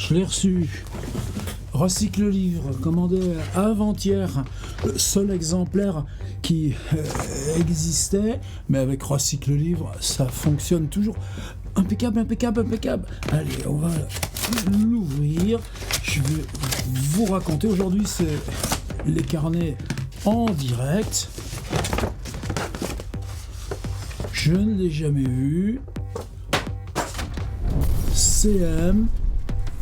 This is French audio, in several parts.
Je l'ai reçu. Recycle livre, commandé avant-hier. Le seul exemplaire qui existait, mais avec Recycle livre, ça fonctionne toujours. Impeccable, impeccable, impeccable. Allez, on va l'ouvrir. Je vais vous raconter. Aujourd'hui, c'est les carnets en direct. Je ne l'ai jamais vu. CM,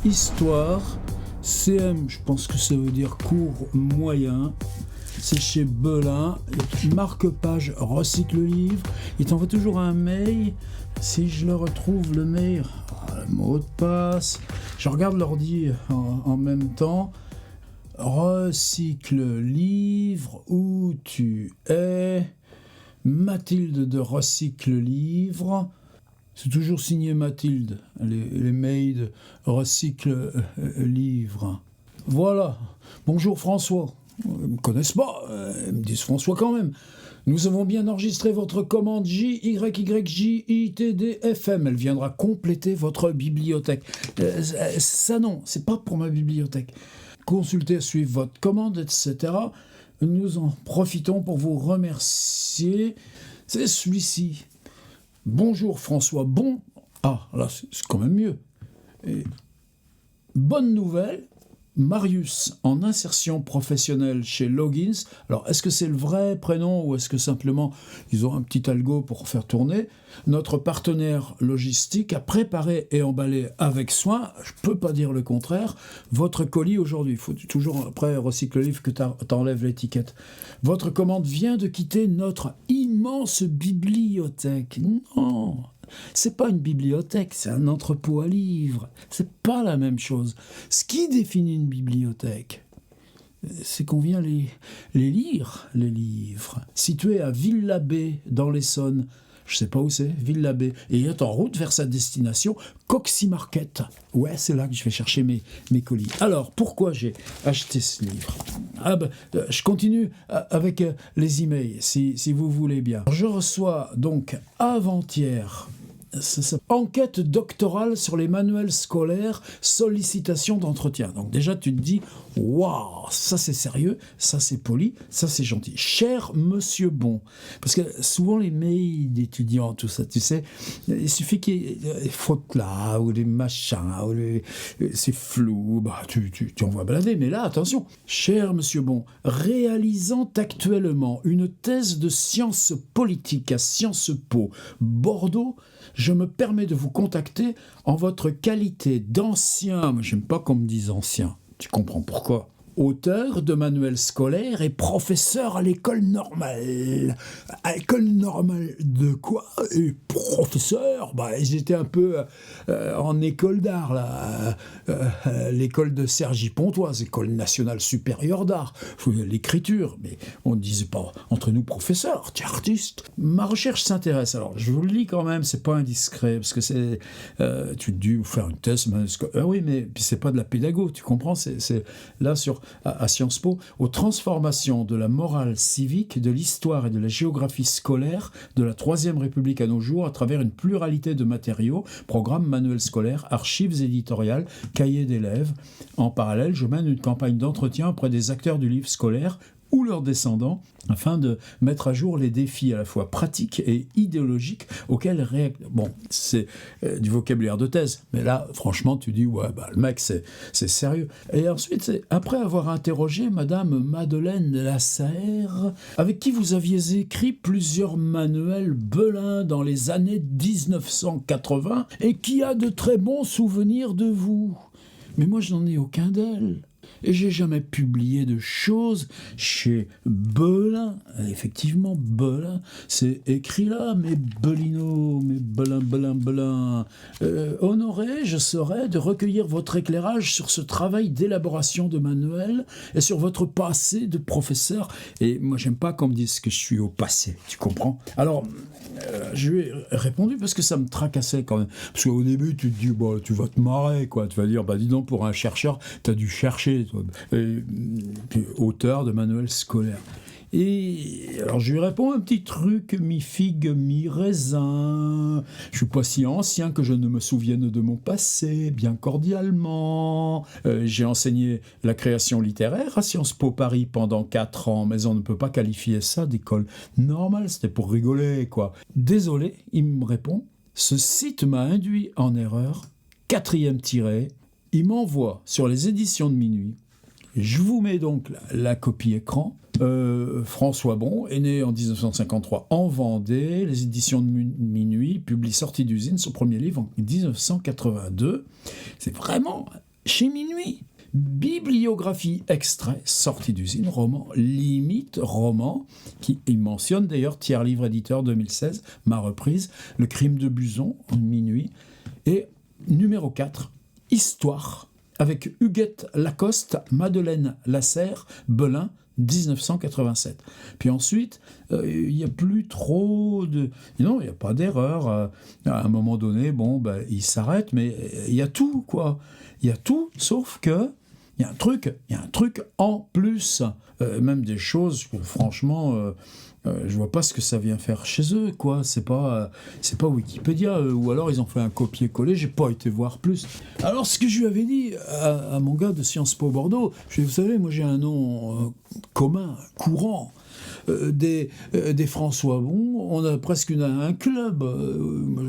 histoire. CM, je pense que ça veut dire cours moyen. C'est chez Belin. Marque-page, recycle livre. Il t'envoie toujours un mail. Si je le retrouve, le mail, le mot de passe. Je regarde l'ordi en même temps. Recycle livre, où tu es. Mathilde de Recycle livre. C'est toujours signé Mathilde, les mails de Recycle livre. Voilà. Bonjour François. Ils ne me connaissent pas, ils me disent François quand même. Nous avons bien enregistré votre commande JYYJITDFM. Elle viendra compléter votre bibliothèque. Ça non, c'est pas pour ma bibliothèque. Consultez, suivez votre commande, etc. Nous en profitons pour vous remercier. C'est celui-ci. Bonjour François, Ah, là, c'est quand même mieux. Et bonne nouvelle, Marius, en insertion professionnelle chez Logins. Alors, est-ce que c'est le vrai prénom ou est-ce que simplement ils ont un petit algo pour faire tourner? Notre partenaire logistique a préparé et emballé avec soin, je ne peux pas dire le contraire, votre colis aujourd'hui. Il faut toujours, après Recycle Livre, que tu enlèves l'étiquette. Votre commande vient de quitter notre immense bibliothèque. Non, c'est pas une bibliothèque, c'est un entrepôt à livres. C'est pas la même chose. Ce qui définit une bibliothèque, c'est qu'on vient les lire, les livres. Situé à Ville-l'Abbé, dans l'Essonne. Je sais pas où c'est, Ville-l'Abbé. Et il est en route vers sa destination, Coxy Market. Ouais, c'est là que je vais chercher mes colis. Alors, pourquoi j'ai acheté ce livre ? Je continue avec les emails, si vous voulez bien. Je reçois donc avant-hier enquête doctorale sur les manuels scolaires, sollicitation d'entretien. Donc déjà tu te dis, waouh, ça c'est sérieux, ça c'est poli, ça c'est gentil. Cher monsieur Bon, parce que souvent les mails d'étudiants, tout ça, tu sais, il suffit qu'il y ait des fautes là, ou des machins, ou c'est flou, tu envoies balader, mais là, attention. Cher monsieur Bon, réalisant actuellement une thèse de sciences politiques à Sciences Po, Bordeaux, je me permets de vous contacter en votre qualité d'ancien, mais j'aime pas qu'on me dise ancien, tu comprends pourquoi, auteur de manuels scolaires et professeur à l'école normale. À l'école normale de quoi ? Et professeur ? J'étais un peu en école d'art, là. L'école de Cergy-Pontoise, école nationale supérieure d'art. L'écriture, mais on ne disait pas entre nous professeurs, tu es artiste. Ma recherche s'intéresse, alors je vous le lis quand même, c'est pas indiscret, parce que c'est... tu dis faire une thèse, oui, mais puis c'est pas de la pédago, tu comprends, c'est là à Sciences Po, aux transformations de la morale civique, de l'histoire et de la géographie scolaire de la Troisième République à nos jours à travers une pluralité de matériaux, programmes, manuels scolaires, archives éditoriales, cahiers d'élèves. En parallèle, je mène une campagne d'entretien auprès des acteurs du livre scolaire ou leurs descendants, afin de mettre à jour les défis à la fois pratiques et idéologiques auxquels Bon, c'est du vocabulaire de thèse, mais là, franchement, tu dis, ouais, le mec, c'est sérieux. Et ensuite, après avoir interrogé Madame Madeleine Lasserre, avec qui vous aviez écrit plusieurs manuels Belin dans les années 1980, et qui a de très bons souvenirs de vous. Mais moi, je n'en ai aucun d'elle. Et j'ai jamais publié de choses chez Belin. Effectivement, Belin, c'est écrit là, mes Belino, mes Belin. Honoré, je serais de recueillir votre éclairage sur ce travail d'élaboration de manuel et sur votre passé de professeur. Et moi, j'aime pas qu'on me dise que je suis au passé, tu comprends ? Alors, je lui ai répondu parce que ça me tracassait quand même. Parce qu'au début, tu te dis, tu vas te marrer, quoi. Tu vas dire, dis donc, pour un chercheur, t'as dû chercher, toi. Et puis, auteur de manuels scolaires. Et alors je lui réponds un petit truc, mi-figue, mi-raisin. Je suis pas si ancien que je ne me souvienne de mon passé, bien cordialement. J'ai enseigné la création littéraire à Sciences Po Paris pendant 4 ans, mais on ne peut pas qualifier ça d'école normale, c'était pour rigoler, quoi. Désolé, il me répond, ce site m'a induit en erreur, 4e tiré. Il m'envoie sur les éditions de Minuit. Je vous mets donc la copie écran. François Bon est né en 1953 en Vendée. Les éditions de Minuit publient Sortie d'usine, son premier livre en 1982. C'est vraiment chez Minuit. Bibliographie extrait, Sortie d'usine, roman, limite roman, qui il mentionne d'ailleurs, tiers livre éditeur 2016, ma reprise, Le crime de Buzon en Minuit. Et numéro 4, Histoire, avec Huguette Lacoste, Madeleine Lasserre, Belin, 1987. Puis ensuite, il n'y a plus trop de... Non, il n'y a pas d'erreur. À un moment donné, il s'arrête, mais il y a tout, quoi. Il y a tout, sauf que il y a un truc en plus. Même des choses que, franchement... je vois pas ce que ça vient faire chez eux, quoi. C'est pas Wikipédia, ou alors ils ont fait un copier-coller. J'ai pas été voir plus. Alors ce que je lui avais dit à mon gars de Sciences Po Bordeaux, je lui ai dit, vous savez, moi j'ai un nom commun, courant. Des François Bon, on a presque un club,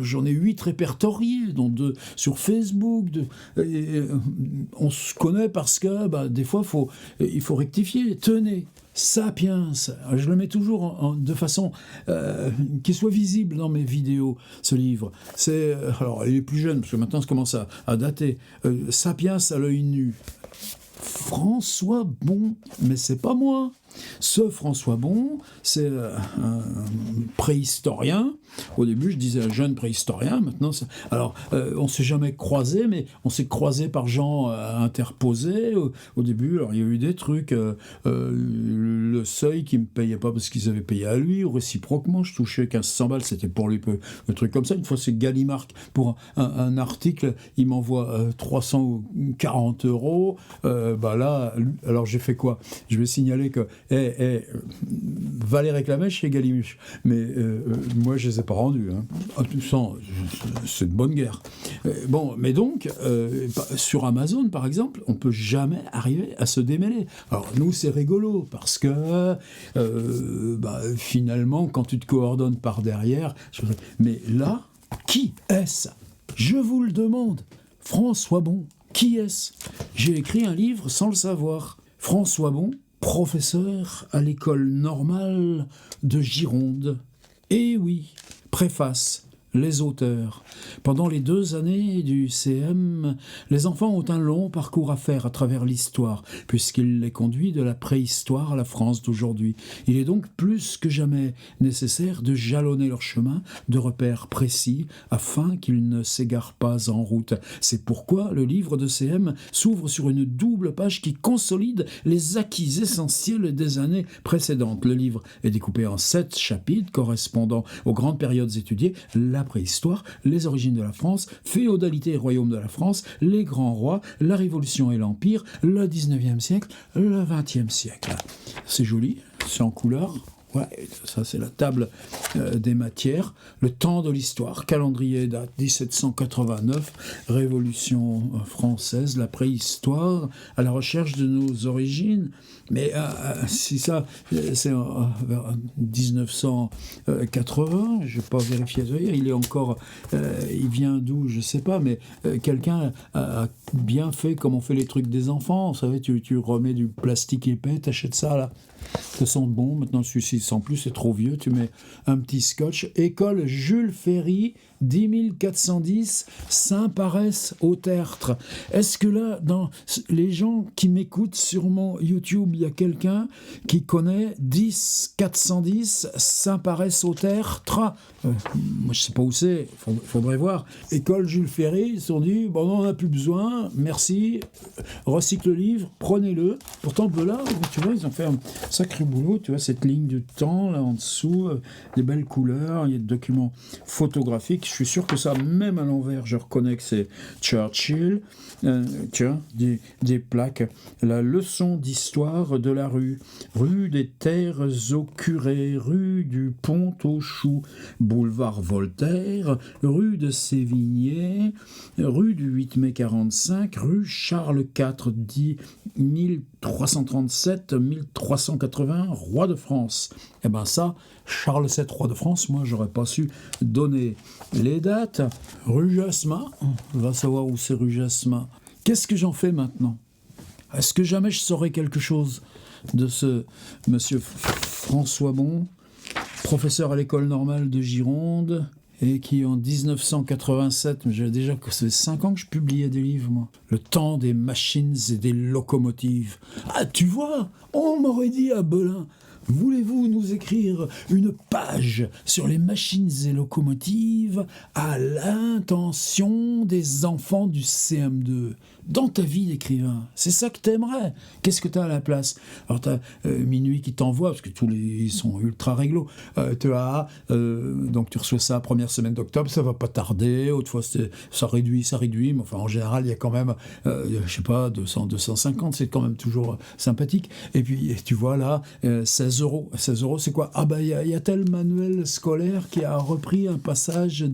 j'en ai 8 répertoriés, dont 2 sur Facebook, on se connaît parce que des fois il faut rectifier, tenez, Sapiens, je le mets toujours de façon qui soit visible dans mes vidéos, ce livre. Alors il est plus jeune, parce que maintenant ça commence à dater, Sapiens à l'œil nu. François Bon, mais c'est pas moi. Ce François Bon, c'est un préhistorien. Au début, je disais un jeune préhistorien. Maintenant, alors, on ne s'est jamais croisé, mais on s'est croisé par gens interposés. Au début, alors, il y a eu des trucs. Le Seuil qui ne me payait pas parce qu'ils avaient payé à lui. Réciproquement, je touchais 1500 balles. C'était pour lui, un truc comme ça. Une fois, c'est Gallimard. Pour un article, il m'envoie 340 €. Là, alors j'ai fait quoi ? Je vais signaler que va les réclamer chez Gallimard. Mais moi, je les ai pas rendus. C'est de bonne guerre. Mais donc, sur Amazon, par exemple, on peut jamais arriver à se démêler. Alors, nous, c'est rigolo, parce que finalement, quand tu te coordonnes par derrière... Mais là, qui est-ce ? Je vous le demande. François Bon, qui est-ce ? J'ai écrit un livre sans le savoir. François Bon, professeur à l'école normale de Gironde. Eh oui, préface, les auteurs. Pendant les 2 années du CM, les enfants ont un long parcours à faire à travers l'histoire, puisqu'il les conduit de la préhistoire à la France d'aujourd'hui. Il est donc plus que jamais nécessaire de jalonner leur chemin de repères précis afin qu'ils ne s'égarent pas en route. C'est pourquoi le livre de CM s'ouvre sur une double page qui consolide les acquis essentiels des années précédentes. Le livre est découpé en 7 chapitres correspondant aux grandes périodes étudiées, la préhistoire, les origines de la France, féodalité et royaume de la France, les grands rois, la Révolution et l'Empire, le 19e siècle, le 20e siècle. C'est joli, c'est en couleur. Ouais, ça c'est la table des matières. Le temps de l'histoire, calendrier date 1789, Révolution française, la préhistoire, à la recherche de nos origines. Mais si ça, c'est vers 1980, je n'ai pas vérifié, il est encore, il vient d'où, je ne sais pas, mais quelqu'un a bien fait comme on fait les trucs des enfants. Vous savez, tu remets du plastique épais, t'achètes ça là. Ça sent bon, maintenant celui-ci sans plus, c'est trop vieux, tu mets un petit scotch. École Jules Ferry, 10 410, Saint-Parès au Tertre. Est-ce que là, dans les gens qui m'écoutent sur mon YouTube, il y a quelqu'un qui connaît 10 410, Saint-Parès au Tertre? Moi je sais pas où c'est, faudrait voir. École Jules Ferry, ils se sont dit, bon on n'en a plus besoin, merci, recycle le livre, prenez-le. Pourtant là, tu vois, ils ont fait un sacré boulot, tu vois, cette ligne temps, là en dessous, des belles couleurs, il y a des documents photographiques. Je suis sûr que ça, même à l'envers, je reconnais que c'est Churchill. Tiens, des plaques. La leçon d'histoire de la rue des Terres au Curé, rue du Pont aux Choux, boulevard Voltaire, rue de Sévigné, rue du 8 mai 45, rue Charles IV, dit 1337-1380, roi de France. Eh ben ça, Charles VII, roi de France, moi j'aurais pas su donner les dates. Rue Jasmin, on va savoir où c'est rue Jasmin. Qu'est-ce que j'en fais maintenant? Est-ce que jamais je saurai quelque chose de ce monsieur François Bon, professeur à l'école normale de Gironde, et qui en 1987, j'ai déjà que ça fait 5 ans que je publiais des livres, moi. Le temps des machines et des locomotives. Ah, tu vois, on m'aurait dit à Belin, voulez-vous nous écrire une page sur les machines et locomotives à l'intention des enfants du CM2 dans ta vie d'écrivain? C'est ça que t'aimerais. Qu'est-ce que t'as à la place? Alors t'as Minuit qui t'envoie, parce que ils sont ultra réglo. Donc tu reçois ça première semaine d'octobre, ça va pas tarder. Autrefois ça réduit, mais enfin en général il y a quand même, je sais pas, 200, 250, c'est quand même toujours sympathique. Et puis tu vois là, 16 euros. 16 euros, c'est quoi? Ah bah il y a tel manuel scolaire qui a repris un passage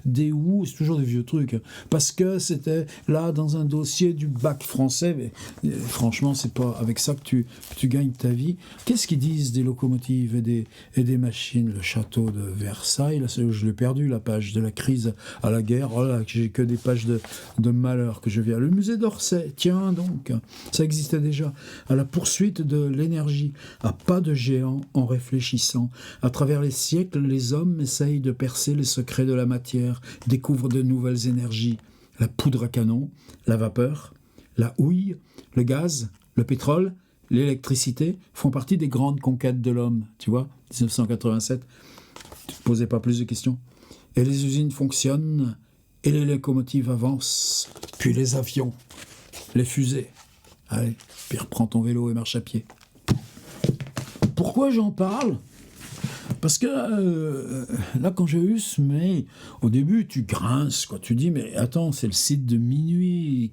des c'est toujours des vieux trucs, parce que c'était là dans un dossier du bac français, mais franchement c'est pas avec ça que tu gagnes ta vie. Qu'est-ce qu'ils disent des locomotives et des machines? Le château de Versailles, là je l'ai perdu, la page de la crise à la guerre. Oh là, j'ai que des pages de malheur que je viens. Le musée d'Orsay, tiens donc, ça existait déjà. À la poursuite de l'énergie, à pas de géant, en réfléchissant. À travers les siècles, les hommes essayent de percer les secrets de la matière, découvrent de nouvelles énergies. La poudre à canon, la vapeur, la houille, le gaz, le pétrole, l'électricité font partie des grandes conquêtes de l'homme. Tu vois, 1987, tu ne te posais pas plus de questions. Et les usines fonctionnent, et les locomotives avancent, puis les avions, les fusées. Allez, puis reprends ton vélo et marche à pied. Pourquoi j'en parle? Parce que là, quand j'ai eu ce mail, au début, tu grinces, quoi. Tu dis, mais attends, c'est le site de Minuit.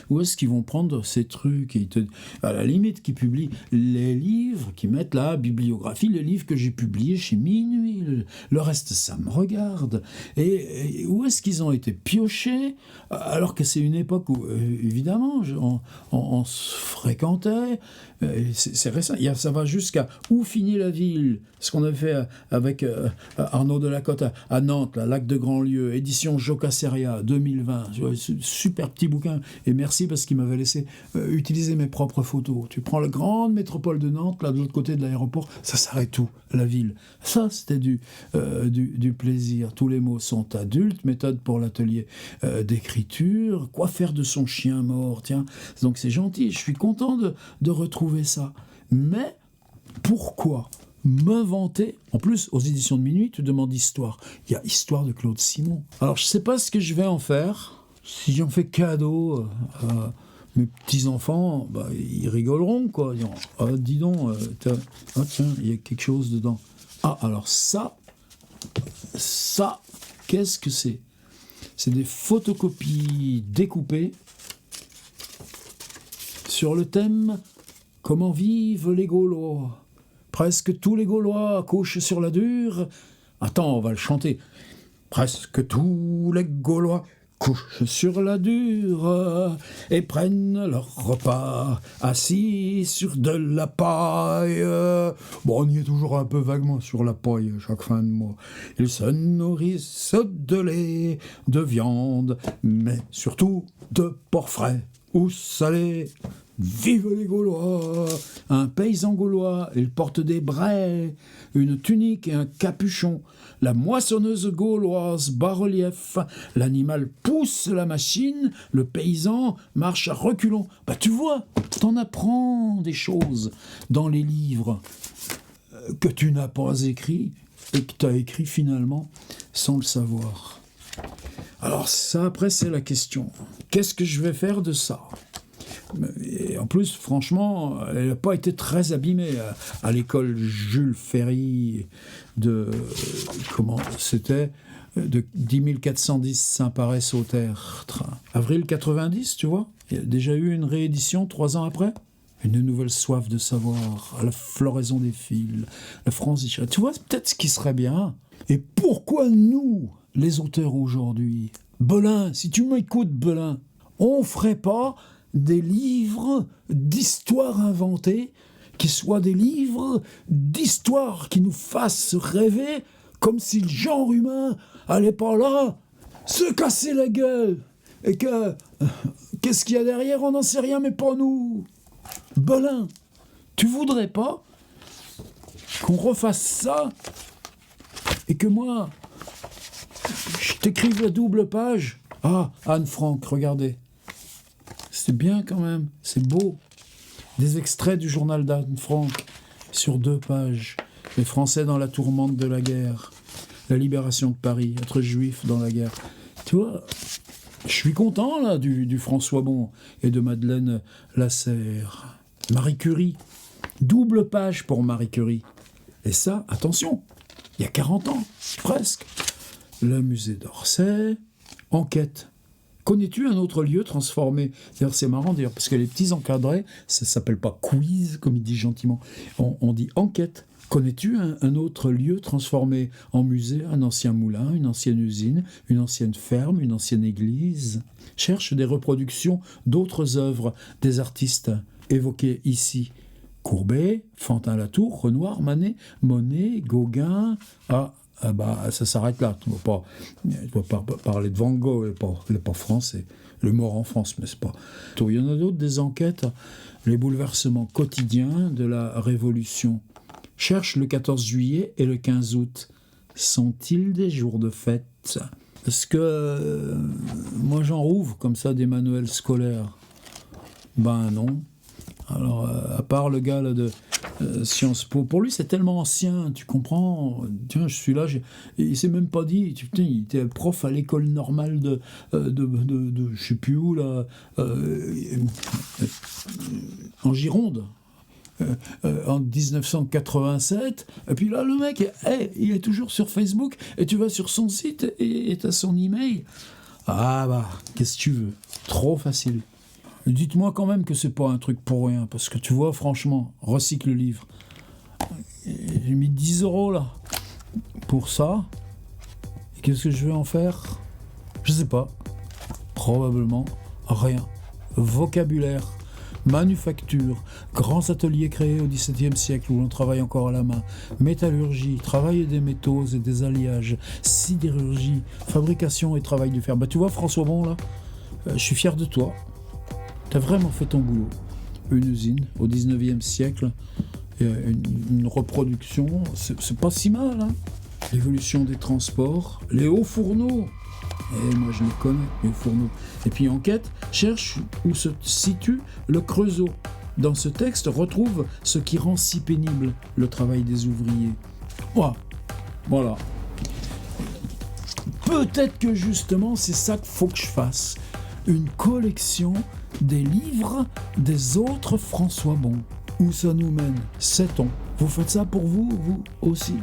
Où est-ce qu'ils vont prendre ces trucs? Et à la limite, qu'ils publient les livres, qu'ils mettent la bibliographie, les livres que j'ai publiés chez Minuit. Le reste, ça me regarde. Et où est-ce qu'ils ont été piochés? Alors que c'est une époque où, évidemment, on se fréquentait. C'est récent. Ça va jusqu'à Où finit la ville? Ce qu'on a fait avec Arnaud Delacote à Nantes, là, Lac de Grandlieu, édition Jocasseria 2020. Super petit bouquin. Et merci parce qu'il m'avait laissé utiliser mes propres photos. Tu prends la grande métropole de Nantes, là de l'autre côté de l'aéroport, ça s'arrête tout, la ville. Ça, c'était du plaisir. Tous les mots sont adultes. Méthode pour l'atelier d'écriture. Quoi faire de son chien mort? Tiens, donc c'est gentil. Je suis content de retrouver ça. Mais pourquoi me vanter? En plus, aux éditions de Minuit, tu demandes Histoire. Il y a Histoire de Claude Simon. Alors, je ne sais pas ce que je vais en faire. Si j'en fais cadeau à mes petits-enfants, bah, ils rigoleront, quoi. Ils diront, ah, dis donc, tiens, il y a quelque chose dedans. Ah, alors ça, qu'est-ce que c'est? C'est des photocopies découpées sur le thème « Comment vivent les Gaulois ?» Presque tous les Gaulois couchent sur la dure. Attends, on va le chanter. Presque tous les Gaulois couchent sur la dure et prennent leur repas assis sur de la paille. Bon, on y est toujours un peu vaguement sur la paille chaque fin de mois. Ils se nourrissent de lait, de viande, mais surtout de porc frais ou salé. Vive les Gaulois! Un paysan gaulois, il porte des braies, une tunique et un capuchon. La moissonneuse gauloise bas-relief, l'animal pousse la machine, le paysan marche à reculons. Bah tu vois, t'en apprends des choses dans les livres que tu n'as pas écrits et que tu as écrit finalement sans le savoir. Alors ça, après, c'est la question. Qu'est-ce que je vais faire de ça ? Et en plus, franchement, elle n'a pas été très abîmée à l'école Jules Ferry comment c'était de 10 410 Saint-Paré-Sauterre. Avril 90, tu vois. Il y a déjà eu une réédition 3 ans après. Une nouvelle soif de savoir, à la floraison des fils, la France. Tu vois, c'est peut-être ce qui serait bien. Et pourquoi nous, les auteurs aujourd'hui, Belin, si tu m'écoutes, Belin, on ferait pas des livres d'histoire inventée, qui soient des livres d'histoire qui nous fassent rêver, comme si le genre humain allait pas là se casser la gueule. Et qu'est-ce qu'il y a derrière, on n'en sait rien, mais pas nous. Belin, tu voudrais pas qu'on refasse ça et que moi, je t'écrive la double page? Ah, Anne Frank, regardez. C'est bien quand même, c'est beau. Des extraits du journal d'Anne Frank sur 2 pages. Les Français dans la tourmente de la guerre. La libération de Paris, être juif dans la guerre. Tu vois, je suis content là du François Bon et de Madeleine Lasserre. Marie Curie, double page pour Marie Curie. Et ça, attention, il y a 40 ans, presque. Le musée d'Orsay, enquête. Connais-tu un autre lieu transformé? D'ailleurs, c'est marrant, d'ailleurs, parce que les petits encadrés, ça ne s'appelle pas quiz, comme il dit gentiment. On dit enquête. Connais-tu un autre lieu transformé en musée? Un ancien moulin, une ancienne usine, une ancienne ferme, une ancienne église? Cherche des reproductions d'autres œuvres des artistes évoqués ici. Courbet, Fantin-Latour, Renoir, Manet, Monet, Gauguin. Ça s'arrête là. Tu ne vas pas parler de Van Gogh, il n'est pas français. Il est mort en France, mais c'est pas. Il y en a d'autres, des enquêtes. Les bouleversements quotidiens de la Révolution. Cherche le 14 juillet et le 15 août. Sont-ils des jours de fête? Est-ce que moi j'en rouvre comme ça des manuels scolaires? Ben non. Alors, à part le gars là, de Sciences Po, pour lui c'est tellement ancien, tu comprends? Tiens, je suis là, il s'est même pas dit, putain, il était prof à l'école normale de je sais plus où là, en Gironde. En 1987, et puis là le mec, il est toujours sur Facebook, et tu vas sur son site et t'as son email. Ah bah, qu'est-ce que tu veux? Trop facile. Dites-moi quand même que c'est pas un truc pour rien, parce que tu vois, franchement, recycle le livre. J'ai mis 10 € là, pour ça. Et qu'est-ce que je vais en faire? Je sais pas. Probablement rien. Vocabulaire, manufacture, grands ateliers créés au XVIIe siècle où l'on travaille encore à la main, métallurgie, travail des métaux et des alliages, sidérurgie, fabrication et travail du fer. Bah tu vois, François Bon là, je suis fier de toi. T'as vraiment fait ton boulot. Une usine au 19e siècle, une reproduction, c'est pas si mal. Hein. L'évolution des transports, les hauts fourneaux. Et moi je les connais, les hauts fourneaux. Et puis enquête, cherche où se situe le Creusot. Dans ce texte, retrouve ce qui rend si pénible le travail des ouvriers. Voilà. Peut-être que justement c'est ça qu'il faut que je fasse. Une collection des livres des autres François Bon. Où ça nous mène? Sait-on? Vous faites ça pour vous aussi?